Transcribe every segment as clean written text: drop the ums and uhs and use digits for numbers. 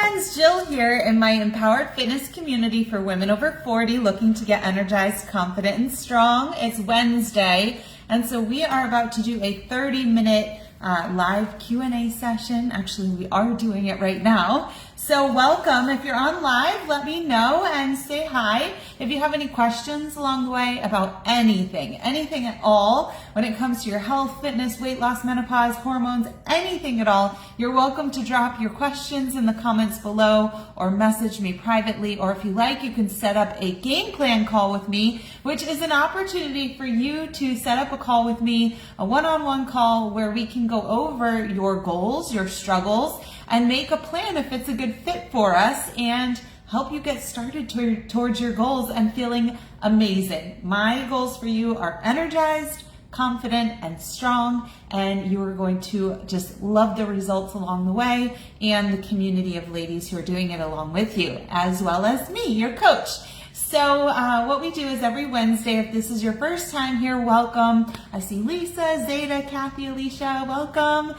friends, Jill here in my empowered fitness community for women over 40 looking to get energized, confident, and strong. It's Wednesday, and so we are about to do a 30-minute live Q&A session. Actually, we are doing it right now. So welcome. If you're on live, let me know and say hi. If you have any questions along the way about anything at all, when it comes to your health, fitness, weight loss, menopause, hormones, anything at all, you're welcome to drop your questions in the comments below or message me privately. Or if you like, you can set up a game plan call with me, which is an opportunity for you to set up a call with me, a one-on-one call where we can go over your goals, your struggles, and make a plan if it's a good fit for us and help you get started towards your goals and feeling amazing. My goals for you are energized, confident, and strong, and you are going to just love the results along the way and the community of ladies who are doing it along with you, as well as me, your coach. So what we do is every Wednesday, if this is your first time here, welcome. I see Lisa, Zeta, Kathy, Alicia, welcome.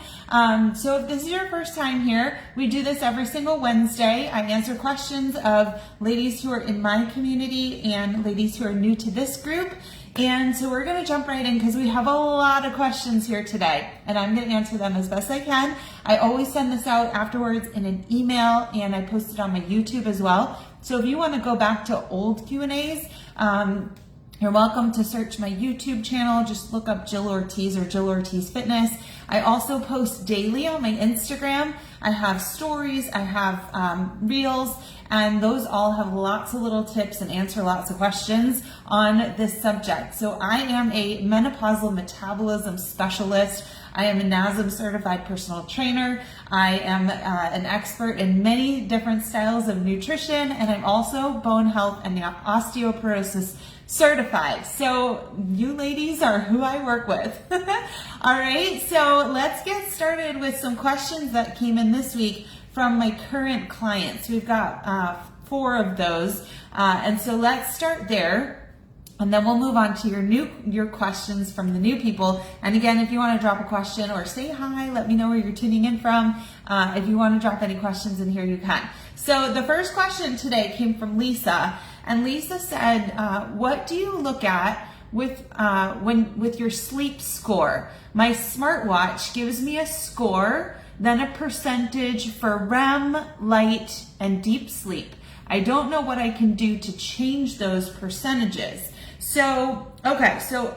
So if this is your first time here, we do this every single Wednesday. I answer questions of ladies who are in my community and ladies who are new to this group. And so we're going to jump right in because we have a lot of questions here today, and I'm going to answer them as best I can. I always send this out afterwards in an email, and I post it on my YouTube as well. So if you want to go back to old Q&As, you're welcome to search my YouTube channel. Just look up Jill Ortiz or Jill Ortiz Fitness. I also post daily on my Instagram. I have stories, I have reels, and those all have lots of little tips and answer lots of questions on this subject. So I am a menopausal metabolism specialist. I am a NASM certified personal trainer. I am an expert in many different styles of nutrition, and I'm also bone health and osteoporosis certified. So you ladies are who I work with. All right, so let's get started with some questions that came in this week from my current clients. We've got 4 of those, and so let's start there. And then we'll move on to your questions from the new people. And again, if you want to drop a question or say hi, let me know where you're tuning in from. If you want to drop any questions in here, you can. So the first question today came from Lisa, and Lisa said, "What do you look at with your sleep score? My smartwatch gives me a score, then a percentage for REM, light, and deep sleep. I don't know what I can do to change those percentages." So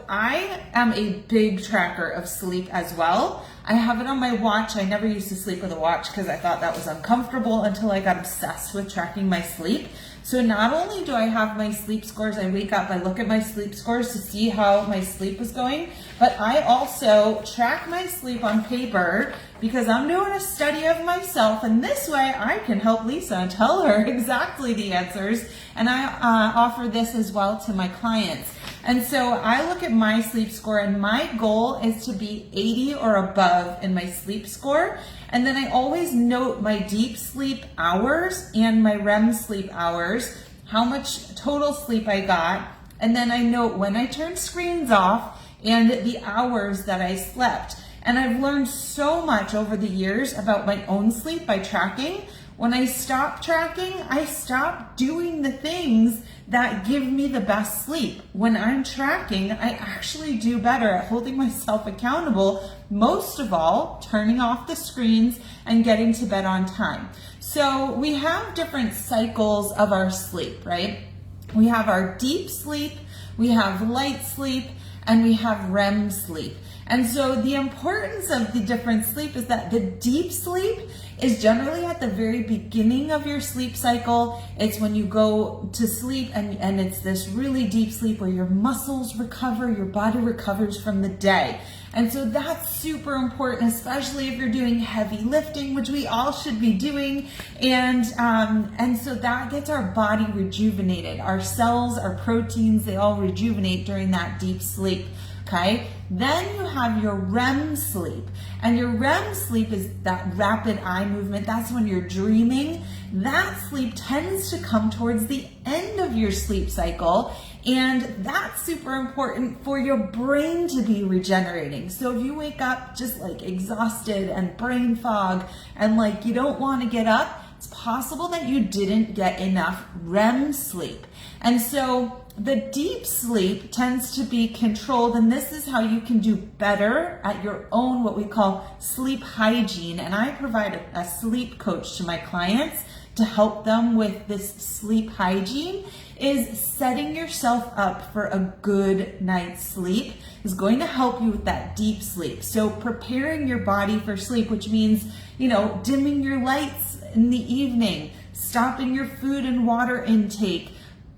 I am a big tracker of sleep as well. I have it on my watch. I never used to sleep with a watch because I thought that was uncomfortable until I got obsessed with tracking my sleep. So not only do I have my sleep scores, I wake up, I look at my sleep scores to see how my sleep is going, but I also track my sleep on paper because I'm doing a study of myself, and this way I can help Lisa and tell her exactly the answers, and I offer this as well to my clients. And so I look at my sleep score, and my goal is to be 80 or above in my sleep score. And then I always note my deep sleep hours and my REM sleep hours, how much total sleep I got. And then I note when I turned screens off and the hours that I slept. And I've learned so much over the years about my own sleep by tracking. When I stopped tracking, I stopped doing the things that give me the best sleep. When I'm tracking, I actually do better at holding myself accountable, most of all, turning off the screens and getting to bed on time. So we have different cycles of our sleep, right? We have our deep sleep, we have light sleep, and we have REM sleep. And so the importance of the different sleep is that the deep sleep is generally at the very beginning of your sleep cycle. It's when you go to sleep and it's this really deep sleep where your muscles recover, your body recovers from the day. And so that's super important, especially if you're doing heavy lifting, which we all should be doing. And so that gets our body rejuvenated. Our cells, our proteins, they all rejuvenate during that deep sleep. Okay, then you have your REM sleep, and your REM sleep is that rapid eye movement. That's when you're dreaming. That sleep tends to come towards the end of your sleep cycle, and that's super important for your brain to be regenerating. So if you wake up just like exhausted and brain fog and like you don't want to get up, it's possible that you didn't get enough REM sleep. And so the deep sleep tends to be controlled, and this is how you can do better at your own, what we call sleep hygiene. And I provide a sleep coach to my clients to help them with this sleep hygiene. Is setting yourself up for a good night's sleep is going to help you with that deep sleep. So preparing your body for sleep, which means, dimming your lights in the evening, stopping your food and water intake,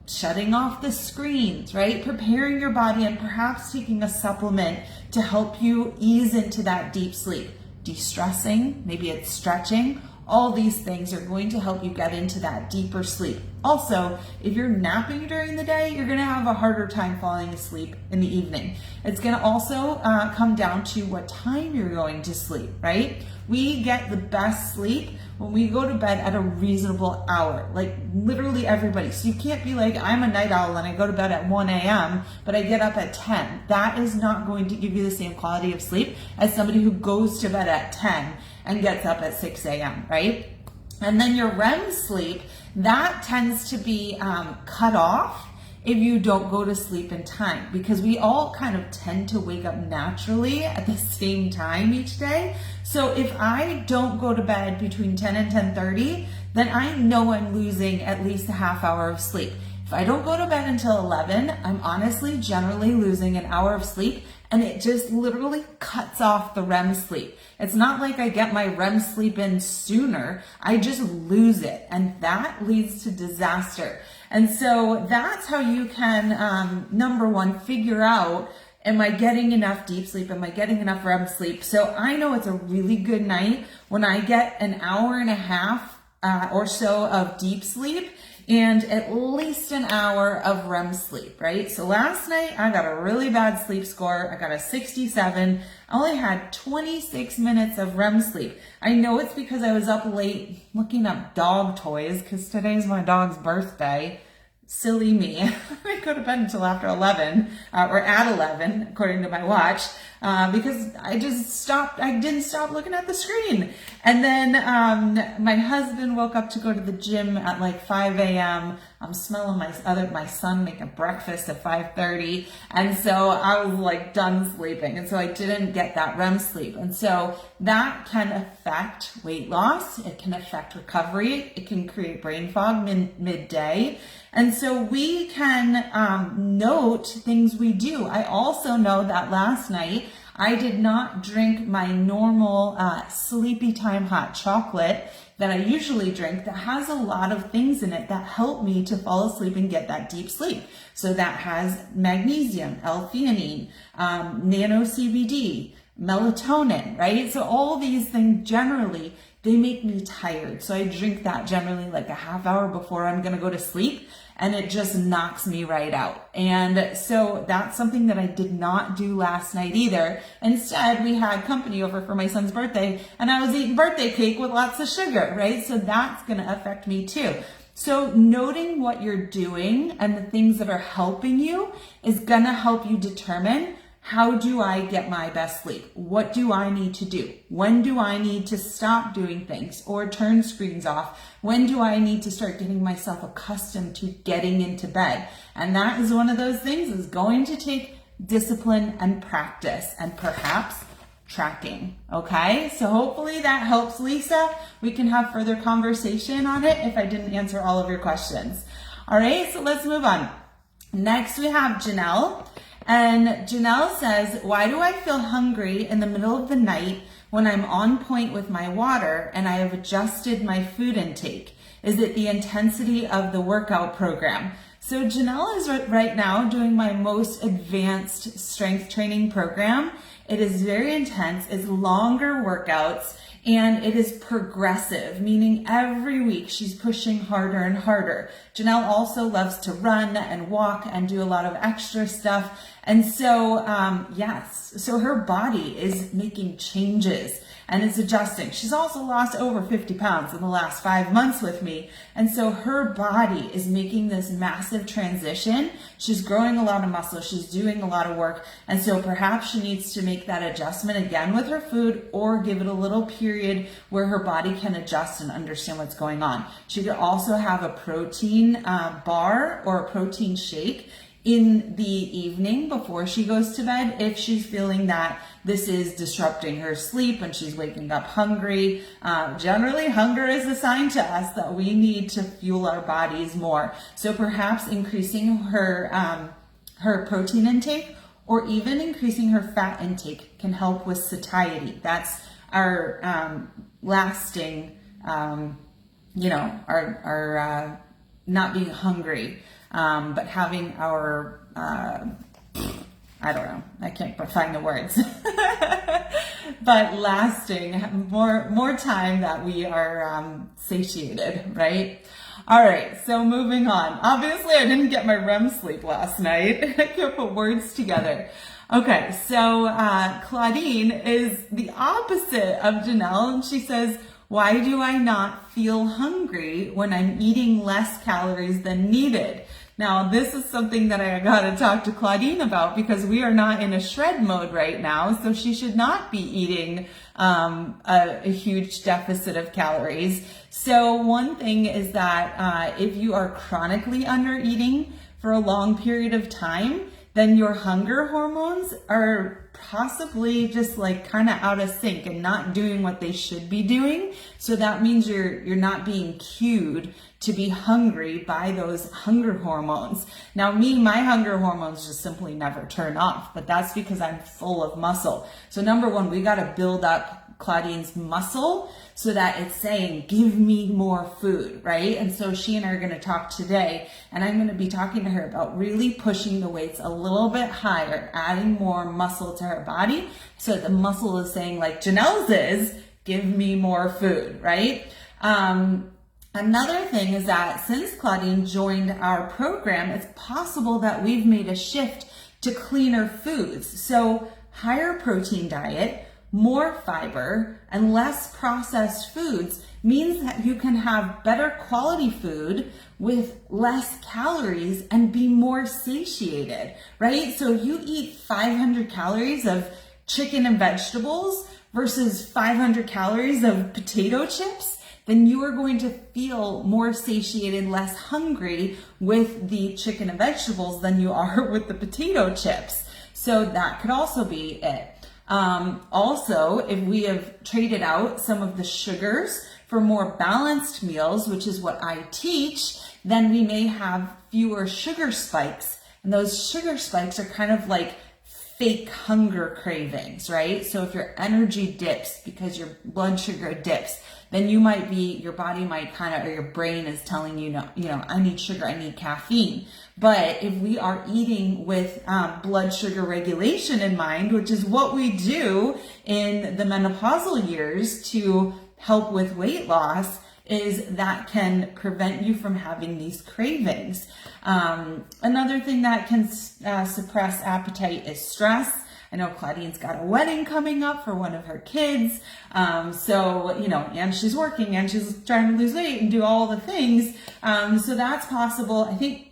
shutting off the screens, right? Preparing your body and perhaps taking a supplement to help you ease into that deep sleep. De-stressing, maybe it's stretching. All these things are going to help you get into that deeper sleep. Also, if you're napping during the day, you're going to have a harder time falling asleep in the evening. It's going to also come down to what time you're going to sleep, right? We get the best sleep when we go to bed at a reasonable hour, like literally everybody. So you can't be like, I'm a night owl and I go to bed at 1 a.m., but I get up at 10. That is not going to give you the same quality of sleep as somebody who goes to bed at 10 and gets up at 6 a.m., right? And then your REM sleep, that tends to be cut off if you don't go to sleep in time, because we all kind of tend to wake up naturally at the same time each day. So if I don't go to bed between 10 and 10:30, then I know I'm losing at least a half hour of sleep. If I don't go to bed until 11, I'm honestly generally losing an hour of sleep, and it just literally cuts off the REM sleep. It's not like I get my REM sleep in sooner, I just lose it, and that leads to disaster. And so that's how you can, number one, figure out, am I getting enough deep sleep? Am I getting enough REM sleep? So I know it's a really good night when I get an hour and a half or so of deep sleep and at least an hour of REM sleep, right? So last night I got a really bad sleep score. I got a 67. I only had 26 minutes of REM sleep. I know it's because I was up late looking up dog toys because today's my dog's birthday. Silly me. I go to bed until after 11 or at 11, according to my watch, because I didn't stop looking at the screen. And then my husband woke up to go to the gym at like 5 a.m. I'm smelling my son making breakfast at 5:30. And so I was like done sleeping. And so I didn't get that REM sleep. And so that can affect weight loss. It can affect recovery. It can create brain fog midday. And so we can note things we do. I also know that last night I did not drink my normal sleepy time hot chocolate that I usually drink that has a lot of things in it that help me to fall asleep and get that deep sleep. So that has magnesium, L-theanine, nano CBD, melatonin, right? So all these things generally, they make me tired. So I drink that generally like a half hour before I'm going to go to sleep, and it just knocks me right out. And so that's something that I did not do last night either. Instead, we had company over for my son's birthday, and I was eating birthday cake with lots of sugar, right? So that's going to affect me too. So noting what you're doing and the things that are helping you is going to help you determine, how do I get my best sleep? What do I need to do? When do I need to stop doing things or turn screens off? When do I need to start getting myself accustomed to getting into bed? And that is one of those things is going to take discipline and practice and perhaps tracking. Okay, so hopefully that helps, Lisa. We can have further conversation on it if I didn't answer all of your questions. All right, so let's move on. Next we have Janelle. And Janelle says, why do I feel hungry in the middle of the night when I'm on point with my water and I have adjusted my food intake? Is it the intensity of the workout program? So Janelle is right now doing my most advanced strength training program. It is very intense. It's longer workouts. And it is progressive, meaning every week she's pushing harder and harder. Janelle also loves to run and walk and do a lot of extra stuff. And so, yes, so her body is making changes and it's adjusting. She's also lost over 50 pounds in the last 5 months with me. And so her body is making this massive transition. She's growing a lot of muscle. She's doing a lot of work. And so perhaps she needs to make that adjustment again with her food, or give it a little period where her body can adjust and understand what's going on. She could also have a protein bar or a protein shake in the evening before she goes to bed if she's feeling that this is disrupting her sleep and she's waking up hungry. Generally, hunger is a sign to us that we need to fuel our bodies more. So perhaps increasing her protein intake, or even increasing her fat intake, can help with satiety. That's our lasting, our not being hungry. But having our, I don't know, I can't find the words, but lasting more time that we are satiated, right? All right, so moving on. Obviously, I didn't get my REM sleep last night. I can't put words together. Okay, so Claudine is the opposite of Janelle, and she says, why do I not feel hungry when I'm eating less calories than needed? Now, this is something that I got to talk to Claudine about, because we are not in a shred mode right now, so she should not be eating a huge deficit of calories. So one thing is that if you are chronically under eating for a long period of time, then your hunger hormones are possibly just like kind of out of sync and not doing what they should be doing. So that means you're not being cued to be hungry by those hunger hormones. Now my hunger hormones just simply never turn off, but that's because I'm full of muscle. So number one, we got to build up Claudine's muscle so that it's saying, give me more food, right? And so she and I are going to talk today, and I'm going to be talking to her about really pushing the weights a little bit higher, adding more muscle to her body, so the muscle is saying, like Janelle's is, give me more food, right? Another thing is that since Claudine joined our program, it's possible that we've made a shift to cleaner foods. So higher protein diet, more fiber, and less processed foods means that you can have better quality food with less calories and be more satiated, right? So you eat 500 calories of chicken and vegetables versus 500 calories of potato chips, then you are going to feel more satiated, less hungry with the chicken and vegetables than you are with the potato chips. So that could also be it. Also, if we have traded out some of the sugars for more balanced meals, which is what I teach, then we may have fewer sugar spikes. And those sugar spikes are kind of like fake hunger cravings, right? So if your energy dips because your blood sugar dips, then your body might or your brain is telling you, I need sugar, I need caffeine. But if we are eating with blood sugar regulation in mind, which is what we do in the menopausal years to help with weight loss, is that can prevent you from having these cravings. Another thing that can suppress appetite is stress. I know Claudine's got a wedding coming up for one of her kids. And she's working and she's trying to lose weight and do all the things. So that's possible. I think,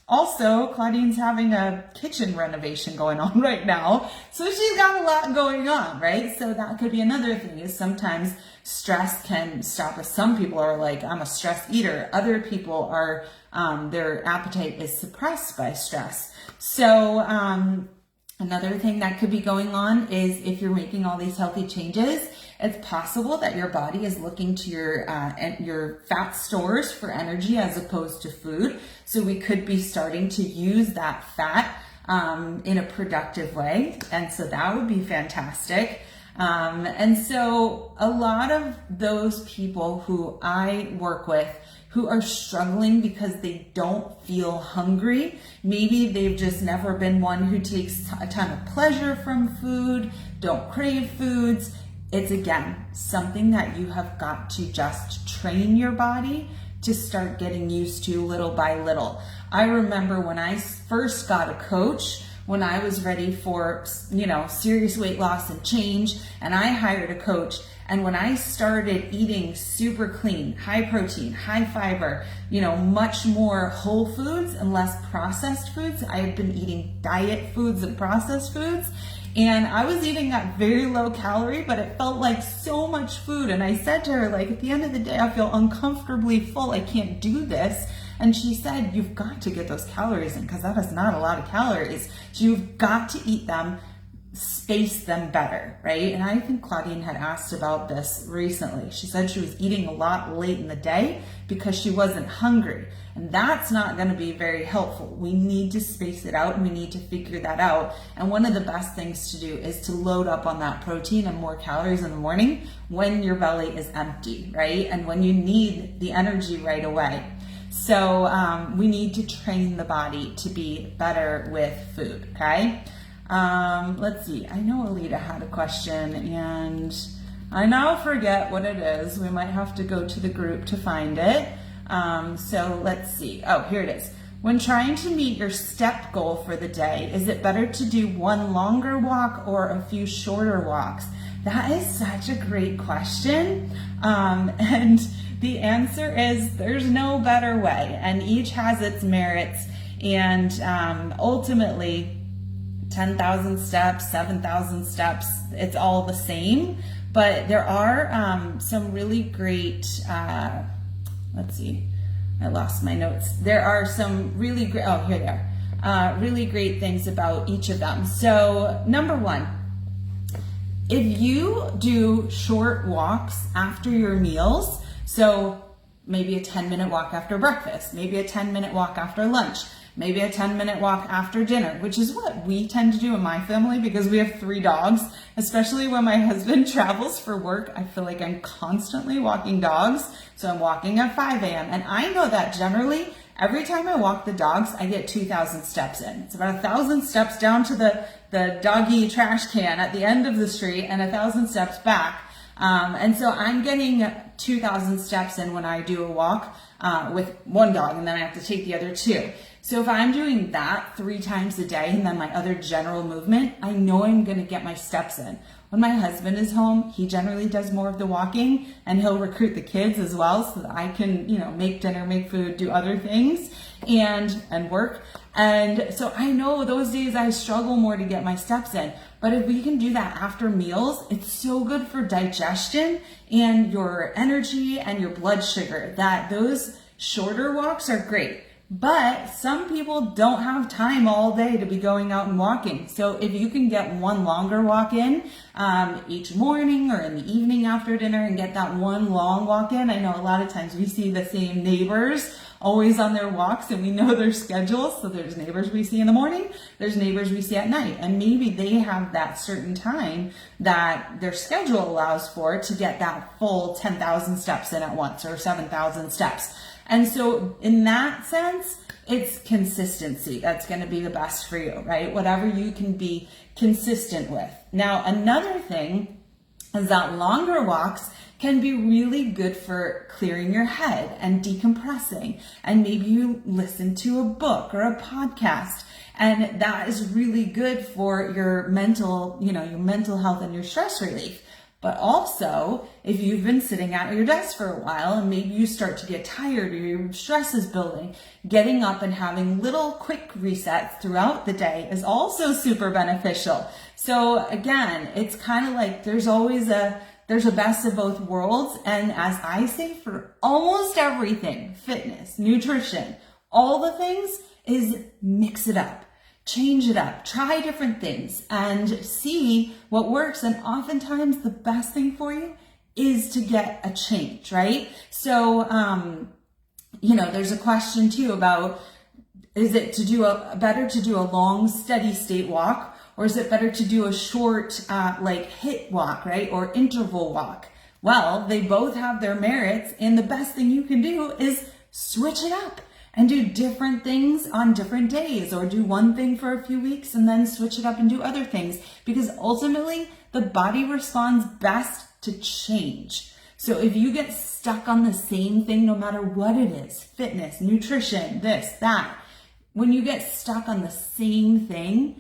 also Claudine's having a kitchen renovation going on right now. So she's got a lot going on, right? So that could be another thing, is sometimes stress can stop us. Some people are like, I'm a stress eater. Other people are, their appetite is suppressed by stress. So, another thing that could be going on is if you're making all these healthy changes, it's possible that your body is looking to your fat stores for energy as opposed to food. So we could be starting to use that fat in a productive way. And so that would be fantastic. And so a lot of those people who I work with who are struggling because they don't feel hungry, maybe they've just never been one who takes a ton of pleasure from food, don't crave foods. It's again, something that you have got to just train your body to start getting used to little by little. I remember when I first got a coach, when I was ready for, serious weight loss and change, and I hired a coach. And when I started eating super clean, high protein, high fiber, much more whole foods and less processed foods, I had been eating diet foods and processed foods. And I was eating at very low calorie, but it felt like so much food. And I said to her, like, at the end of the day, I feel uncomfortably full. I can't do this. And she said, you've got to get those calories in, because that is not a lot of calories. So you've got to eat them, space them better, right? And I think Claudine had asked about this recently. She said she was eating a lot late in the day because she wasn't hungry. And that's not going to be very helpful. We need to space it out, and we need to figure that out. And one of the best things to do is to load up on that protein and more calories in the morning when your belly is empty, right? And when you need the energy right away. So we need to train the body to be better with food, okay? Let's see. I know Alita had a question, and I now forget what it is. We might have to go to the group to find it. So let's see. Oh, here it is. When trying to meet your step goal for the day, is it better to do one longer walk or a few shorter walks? That is such a great question. And the answer is there's no better way, and each has its merits. And ultimately, 10,000 steps, 7,000 steps, it's all the same. But there are some really great, let's see, I lost my notes. There are some really great, oh, here they are, really great things about each of them. So number one, if you do short walks after your meals, so maybe a 10-minute walk after breakfast, maybe a 10-minute walk after lunch, maybe a 10-minute walk after dinner, which is what we tend to do in my family because we have 3 dogs. Especially when my husband travels for work, I feel like I'm constantly walking dogs. So I'm walking at 5 a.m. And I know that generally every time I walk the dogs, I get 2,000 steps in. It's about 1,000 steps down to the doggy trash can at the end of the street and 1,000 steps back. And so I'm getting 2,000 steps in when I do a walk with one dog, and then I have to take the other 2. So if I'm doing that 3 times a day and then my other general movement, I know I'm going to get my steps in. When my husband is home, he generally does more of the walking, and he'll recruit the kids as well so that I can, make dinner, make food, do other things and work. And so I know those days I struggle more to get my steps in. But if we can do that after meals, it's so good for digestion and your energy and your blood sugar that those shorter walks are great. But some people don't have time all day to be going out and walking. So if you can get one longer walk in each morning or in the evening after dinner and get that one long walk in, I know a lot of times we see the same neighbors always on their walks and we know their schedules. So there's neighbors we see in the morning, there's neighbors we see at night, and maybe they have that certain time that their schedule allows for to get that full 10,000 steps in at once or 7,000 steps. And so in that sense, it's consistency that's going to be the best for you, right? Whatever you can be consistent with. Now, another thing is that longer walks can be really good for clearing your head and decompressing. And maybe you listen to a book or a podcast, and that is really good for your mental, your mental health and your stress relief. But also, if you've been sitting at your desk for a while and maybe you start to get tired or your stress is building, getting up and having little quick resets throughout the day is also super beneficial. So again, it's kind of like there's a best of both worlds. And as I say, for almost everything, fitness, nutrition, all the things, is mix it up. Change it up, try different things and see what works. And oftentimes the best thing for you is to get a change, right? So, there's a question too about, is it better to do a long steady state walk, or is it better to do a short, HIIT walk, right? Or interval walk? Well, they both have their merits, and the best thing you can do is switch it up and do different things on different days, or do one thing for a few weeks and then switch it up and do other things, because ultimately the body responds best to change. So if you get stuck on the same thing, no matter what it is, fitness, nutrition, this, that, when you get stuck on the same thing,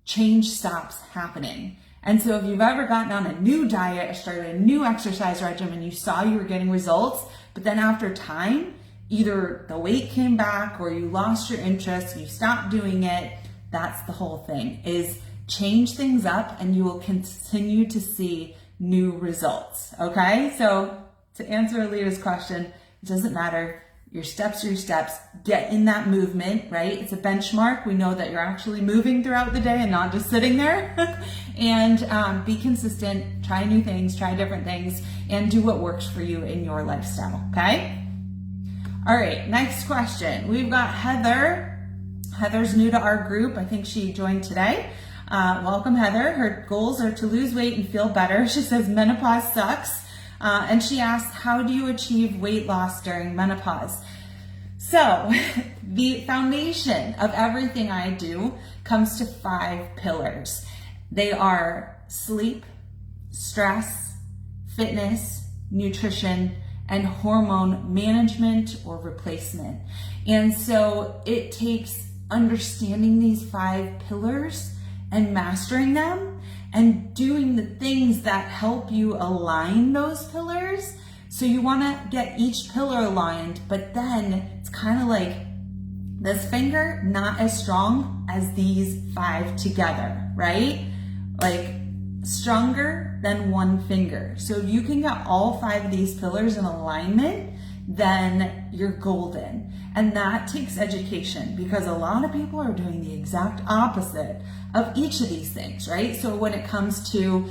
change stops happening. And so if you've ever gotten on a new diet or started a new exercise regimen, you saw you were getting results, but then after time, either the weight came back or you lost your interest, you stopped doing it. That's the whole thing, is change things up and you will continue to see new results. Okay, so to answer Aaliyah's question, it doesn't matter. Your steps are your steps. Get in that movement, right? It's a benchmark. We know that you're actually moving throughout the day and not just sitting there. And be consistent, try new things, try different things, and do what works for you in your lifestyle, okay? All right, next question. We've got Heather. Heather's new to our group. I think she joined today. Welcome, Heather. Her goals are to lose weight and feel better. She says menopause sucks. And she asked, how do you achieve weight loss during menopause? So the foundation of everything I do comes to 5 pillars. They are sleep, stress, fitness, nutrition, and hormone management or replacement. And so it takes understanding these 5 pillars and mastering them and doing the things that help you align those pillars. So you want to get each pillar aligned, but then it's kind of like this finger, not as strong as these 5 together, right? Like stronger than one finger. So if you can get all 5 of these pillars in alignment, then you're golden. And that takes education, because a lot of people are doing the exact opposite of each of these things, right? So when it comes to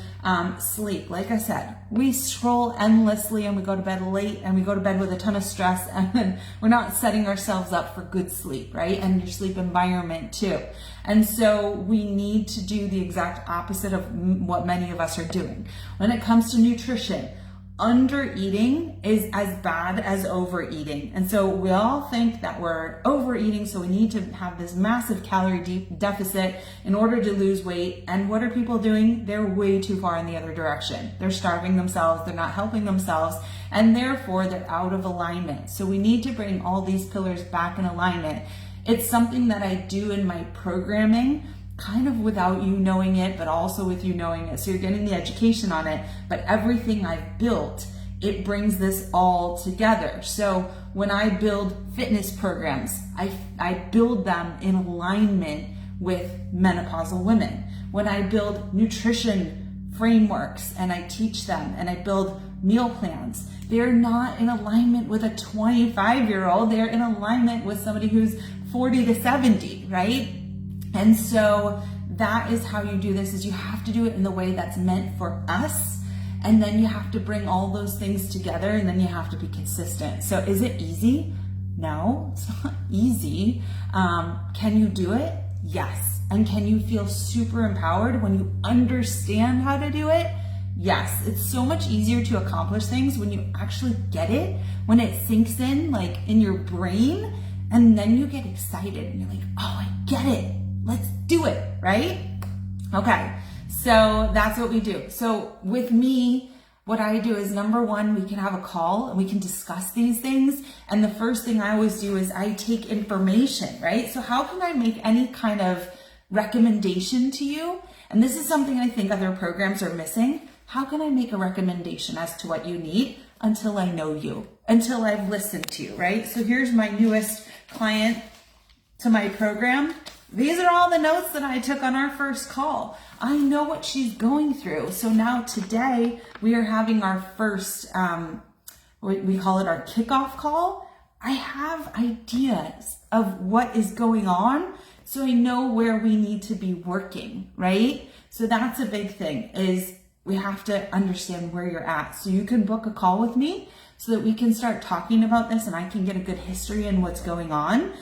sleep, like I said, we scroll endlessly and we go to bed late and we go to bed with a ton of stress, and then we're not setting ourselves up for good sleep, right? And your sleep environment too. And so we need to do the exact opposite of what many of us are doing. When it comes to nutrition, under-eating is as bad as overeating. And so we all think that we're overeating, so we need to have this massive calorie deficit in order to lose weight. And what are people doing? They're way too far in the other direction. They're starving themselves, they're not helping themselves, and therefore they're out of alignment. So we need to bring all these pillars back in alignment. It's something that I do in my programming, kind of without you knowing it, but also with you knowing it. So you're getting the education on it, but everything I've built, it brings this all together. So when I build fitness programs, I build them in alignment with menopausal women. When I build nutrition frameworks and I teach them and I build meal plans, they're not in alignment with a 25-year-old. They're in alignment with somebody who's 40 to 70, right? And so that is how you do this, is you have to do it in the way that's meant for us. And then you have to bring all those things together, and then you have to be consistent. So is it easy? No, it's not easy. Can you do it? Yes. And can you feel super empowered when you understand how to do it? Yes. It's so much easier to accomplish things when you actually get it, when it sinks in, like in your brain, and then you get excited and you're like, oh, I get it. Let's do it, right? Okay, so that's what we do. So with me, what I do is, number one, we can have a call and we can discuss these things. And the first thing I always do is I take information, right? So how can I make any kind of recommendation to you? And this is something I think other programs are missing. How can I make a recommendation as to what you need until I know you, until I've listened to you, right? So here's my newest client to my program. These are all the notes that I took on our first call. I know what she's going through. So now today we are having our first, we call it our kickoff call. I have ideas of what is going on, so I know where we need to be working, right? So that's a big thing, is we have to understand where you're at. So you can book a call with me so that we can start talking about this and I can get a good history in what's going on.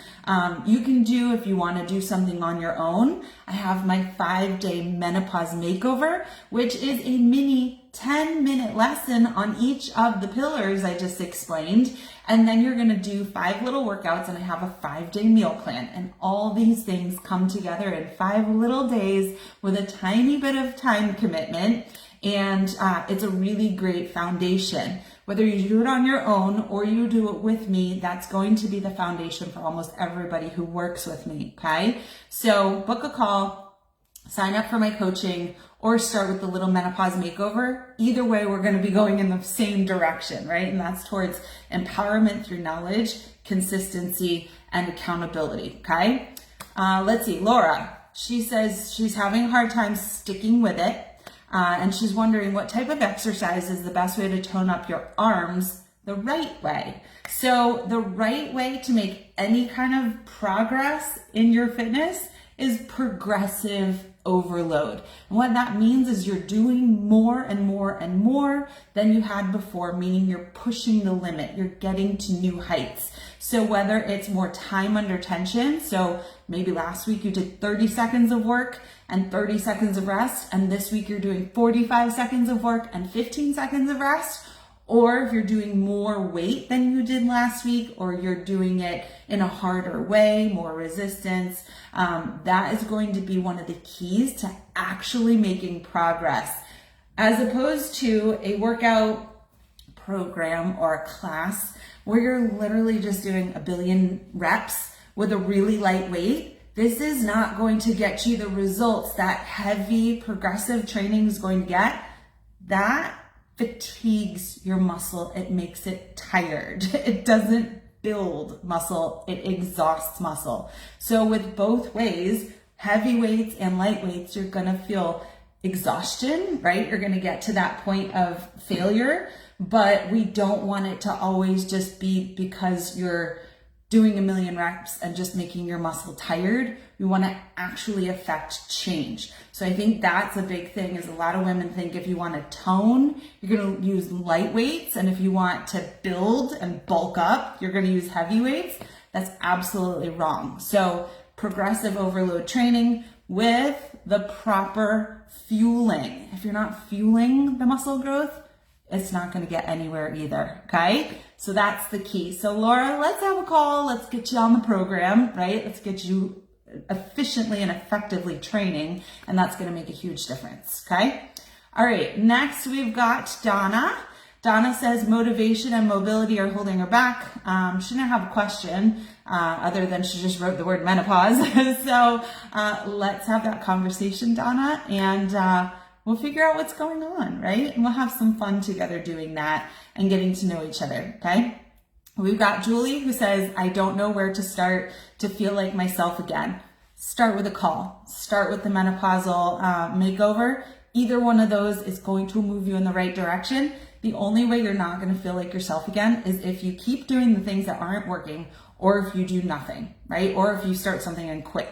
You can do, if you want to do something on your own, I have my 5-day menopause makeover, which is a mini 10-minute lesson on each of the pillars I just explained. And then you're going to do 5 little workouts, and I have a 5-day meal plan. And all these things come together in 5 little days with a tiny bit of time commitment. And it's a really great foundation. Whether you do it on your own or you do it with me, that's going to be the foundation for almost everybody who works with me, okay? So book a call. sign up for my coaching or start with the Little Menopause Makeover. Either way, we're going to be going in the same direction, right? And that's towards empowerment through knowledge, consistency, and accountability, okay? Let's see, Laura, she says she's having a hard time sticking with it. And she's wondering what type of exercise is the best way to tone up your arms the right way. So the right way to make any kind of progress in your fitness is progressive overload. And what that means is you're doing more and more and more than you had before, meaning you're pushing the limit, you're getting to new heights. So whether it's more time under tension, so maybe last week you did 30 seconds of work and 30 seconds of rest, and this week you're doing 45 seconds of work and 15 seconds of rest, or if you're doing more weight than you did last week, or you're doing it in a harder way, more resistance, that is going to be one of the keys to actually making progress, as opposed to a workout program or a class where you're literally just doing a billion reps with a really light weight. This is not going to get you the results that heavy progressive training is going to get. That fatigues your muscle. It makes it tired. It doesn't build muscle, it exhausts muscle. So with both ways, heavy weights and light weights, you're gonna feel exhaustion, right? You're gonna get to that point of failure, but we don't want it to always just be because you're doing a million reps and just making your muscle tired. We want to actually affect change. So I think that's a big thing, is a lot of women think if you want to tone, you're going to use light weights. And if you want to build and bulk up, you're going to use heavy weights. That's absolutely wrong. So progressive overload training with the proper fueling. If you're not fueling the muscle growth, it's not going to get anywhere either, okay? So that's the key. So Laura, let's have a call. Let's get you on the program, right? Let's get you efficiently and effectively training, and that's going to make a huge difference, okay? All right, next we've got Donna. Donna says motivation and mobility are holding her back. She didn't have a question other than she just wrote the word menopause. So let's have that conversation, Donna, and we'll figure out what's going on, right? And we'll have some fun together doing that and getting to know each other, okay? We've got Julie who says, I don't know where to start to feel like myself again. Start with a call. Start with the menopausal makeover. Either one of those is going to move you in the right direction. The only way you're not going to feel like yourself again is if you keep doing the things that aren't working, or if you do nothing, right? Or if you start something and quit.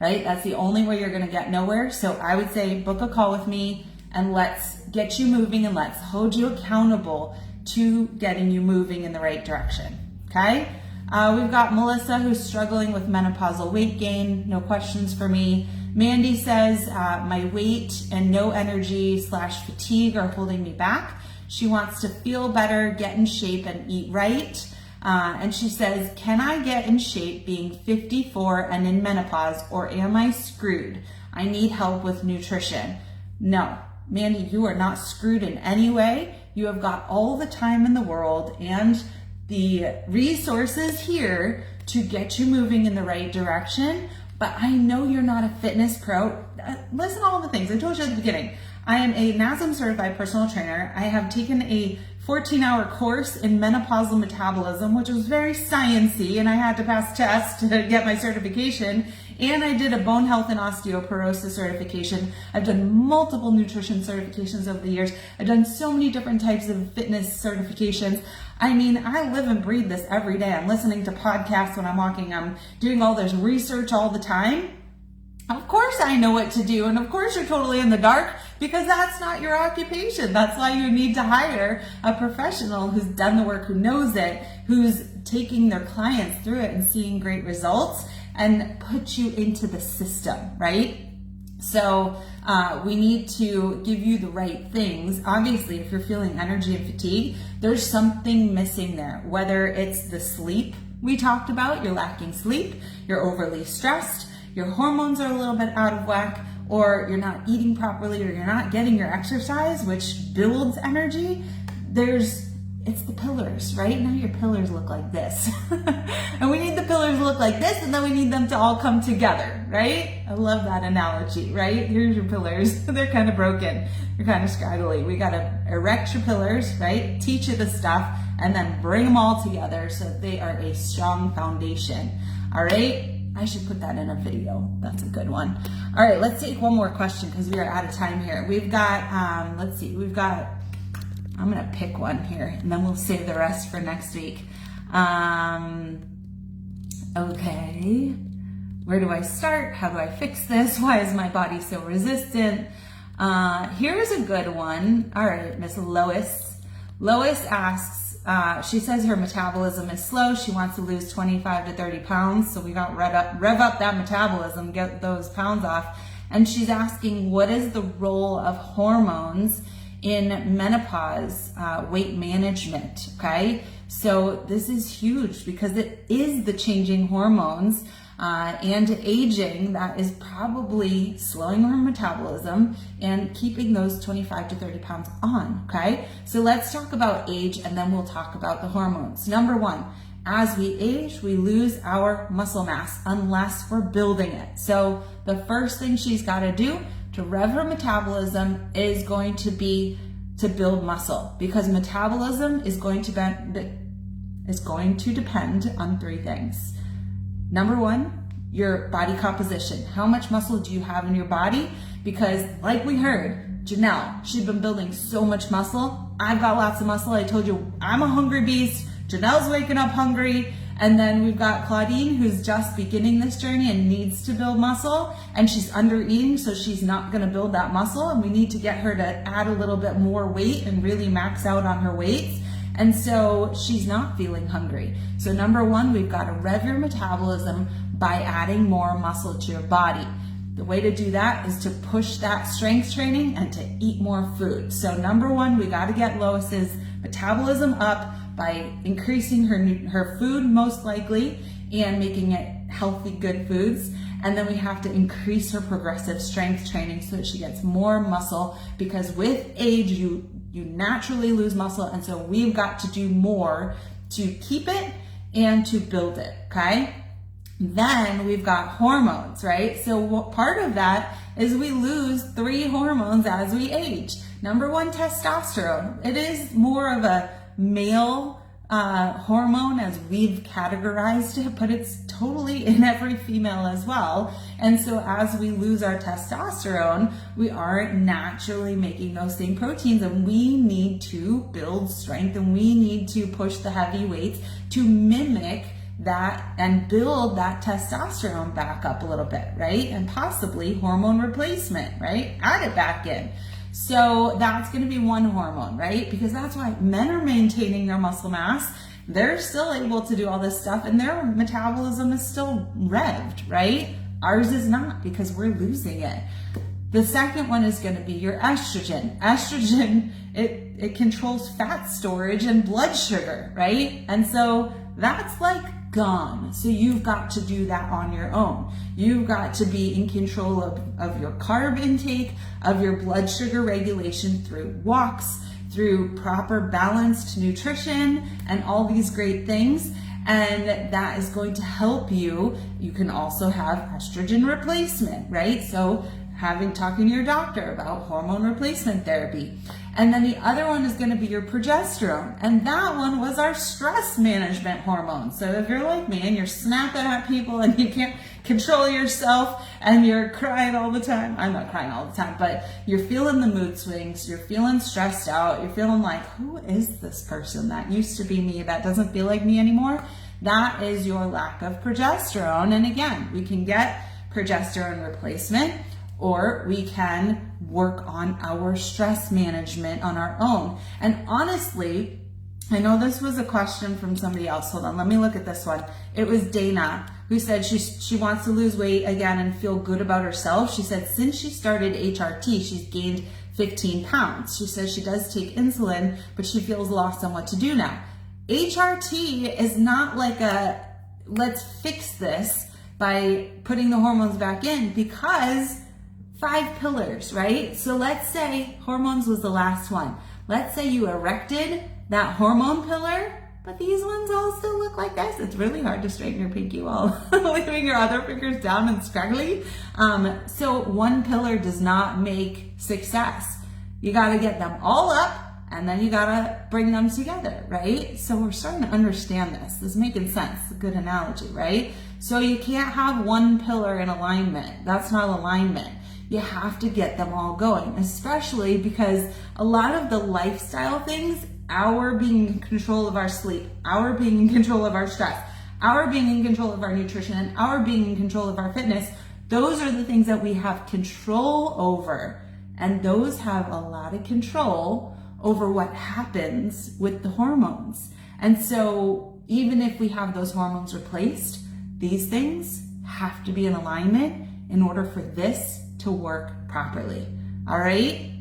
Right? That's the only way you're going to get nowhere. So I would say book a call with me and let's get you moving, and let's hold you accountable to getting you moving in the right direction. Okay? We've got Melissa who's struggling with menopausal weight gain. No questions for me. Mandy says, my weight and no energy / fatigue are holding me back. She wants to feel better, get in shape, and eat right. And she says, can I get in shape being 54 and in menopause, or am I screwed? I need help with nutrition. No, Mandy, you are not screwed in any way. You have got all the time in the world and the resources here to get you moving in the right direction. But I know you're not a fitness pro. Listen to all the things I told you at the beginning. I am a NASM certified personal trainer. I have taken a 14-hour course in menopausal metabolism, which was very sciencey, and I had to pass tests to get my certification. And I did a bone health and osteoporosis certification. I've done multiple nutrition certifications over the years. I've done so many different types of fitness certifications. I mean, I live and breathe this every day. I'm listening to podcasts when I'm walking. I'm doing all this research all the time. Of course I know what to do, and of course you're totally in the dark, because that's not your occupation. That's why you need to hire a professional who's done the work, who knows it, who's taking their clients through it and seeing great results, and put you into the system, right? So we need to give you the right things. Obviously, if you're feeling energy and fatigue, there's something missing there, whether it's the sleep we talked about, you're lacking sleep, you're overly stressed, your hormones are a little bit out of whack, or you're not eating properly, or you're not getting your exercise, which builds energy. It's the pillars, right? Now your pillars look like this. And we need the pillars pillars look like this, and then we need them to all come together, right? I love that analogy, right? Here's your pillars. They're kind of broken. They're kind of scraggly. We got to erect your pillars, right? Teach you the stuff, and then bring them all together so they are a strong foundation. All right? I should put that in a video. That's a good one. All right, let's take one more question because we are out of time here. We've got, let's see, I'm gonna pick one here and then we'll save the rest for next week. Okay, where do I start? How do I fix this? Why is my body so resistant? Here's a good one. All right, Miss Lois. Lois asks, she says her metabolism is slow. She wants to lose 25 to 30 pounds. So we got rev up that metabolism, get those pounds off. And she's asking, what is the role of hormones in menopause weight management? Okay, so this is huge because it is the changing hormones and aging that is probably slowing her metabolism and keeping those 25 to 30 pounds on, okay? So let's talk about age and then we'll talk about the hormones. Number one, as we age, we lose our muscle mass unless we're building it. So the first thing she's gotta do to rev her metabolism is going to be to build muscle because metabolism is going to depend on three things. Number one, your body composition. How much muscle do you have in your body? Because like we heard, Janelle, she's been building so much muscle. I've got lots of muscle. I told you I'm a hungry beast. Janelle's waking up hungry. And then we've got Claudine, who's just beginning this journey and needs to build muscle. And she's under eating, so she's not gonna build that muscle. And we need to get her to add a little bit more weight and really max out on her weights. And so she's not feeling hungry. So number one, we've got to rev your metabolism by adding more muscle to your body. The way to do that is to push that strength training and to eat more food. So number one, we got to get Lois's metabolism up by increasing her food most likely and making it healthy, good foods. And then we have to increase her progressive strength training so that she gets more muscle because with age, you naturally lose muscle, and so we've got to do more to keep it and to build it, okay? Then we've got hormones, right? So part of that is we lose 3 hormones as we age. Number one, testosterone. It is more of a male hormone as we've categorized it, but it's totally in every female as well. And so as we lose our testosterone, we aren't naturally making those same proteins, and we need to build strength and we need to push the heavy weights to mimic that and build that testosterone back up a little bit, right? And possibly hormone replacement, right? Add it back in. So that's going to be one hormone, right? Because that's why men are maintaining their muscle mass. They're still able to do all this stuff and their metabolism is still revved, right? Ours is not because we're losing it. The second one is going to be your estrogen. Estrogen, it controls fat storage and blood sugar, right? And so that's like gone. So you've got to do that on your own. You've got to be in control of your carb intake, of your blood sugar regulation through walks, through proper balanced nutrition, and all these great things. And that is going to help you. You can also have estrogen replacement, right? So talking to your doctor about hormone replacement therapy. And then the other one is going to be your progesterone. And that one was our stress management hormone. So if you're like me and you're snapping at people and you can't control yourself and you're crying all the time, I'm not crying all the time, but you're feeling the mood swings, you're feeling stressed out, you're feeling like, who is this person that used to be me that doesn't feel like me anymore? That is your lack of progesterone. And again, we can get progesterone replacement, or we can work on our stress management on our own. And honestly, I know this was a question from somebody else. Hold on, let me look at this one. It was Dana who said she wants to lose weight again and feel good about herself. She said since she started HRT, she's gained 15 pounds. She says she does take insulin, but she feels lost on what to do now. HRT is not like a let's fix this by putting the hormones back in, because 5 pillars, right? So let's say hormones was the last one. Let's say you erected that hormone pillar but these ones all still look like this. It's really hard to straighten your pinky while leaving your other fingers down and scraggly. So one pillar does not make success. You gotta get them all up, and then you gotta bring them together, right? So we're starting to understand this. This is making sense. It's a good analogy, right? So you can't have one pillar in alignment. That's not alignment. You have to get them all going, especially because a lot of the lifestyle things, our being in control of our sleep, our being in control of our stress, our being in control of our nutrition, and our being in control of our fitness, those are the things that we have control over. And those have a lot of control over what happens with the hormones. And so even if we have those hormones replaced, these things have to be in alignment in order for this to work properly. All right?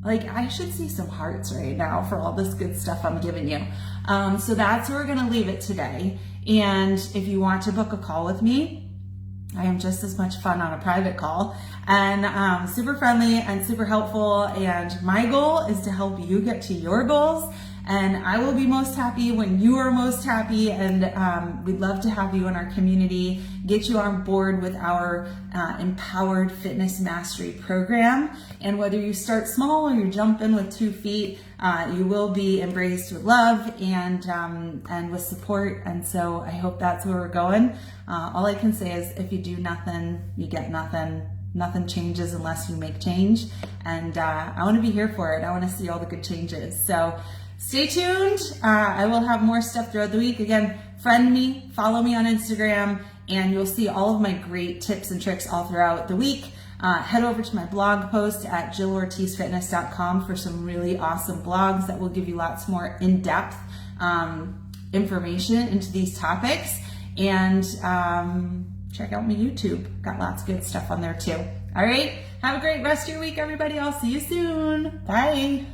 Like, I should see some hearts right now for all this good stuff I'm giving you. So that's where we're gonna leave it today. And if you want to book a call with me, I am just as much fun on a private call, and super friendly and super helpful. And my goal is to help you get to your goals. And I will be most happy when you are most happy. And we'd love to have you in our community, get you on board with our Empowered Fitness Mastery program. And whether you start small or you jump in with 2 feet, you will be embraced with love and with support. And so I hope that's where we're going. All I can say is if you do nothing, you get nothing. Nothing changes unless you make change. And I want to be here for it. I want to see all the good changes. So stay tuned. I will have more stuff throughout the week. Again, friend me, follow me on Instagram, and you'll see all of my great tips and tricks all throughout the week. Head over to my blog post at jillortizfitness.com for some really awesome blogs that will give you lots more in-depth information into these topics. And check out my YouTube. Got lots of good stuff on there too. All right. Have a great rest of your week, everybody. I'll see you soon. Bye.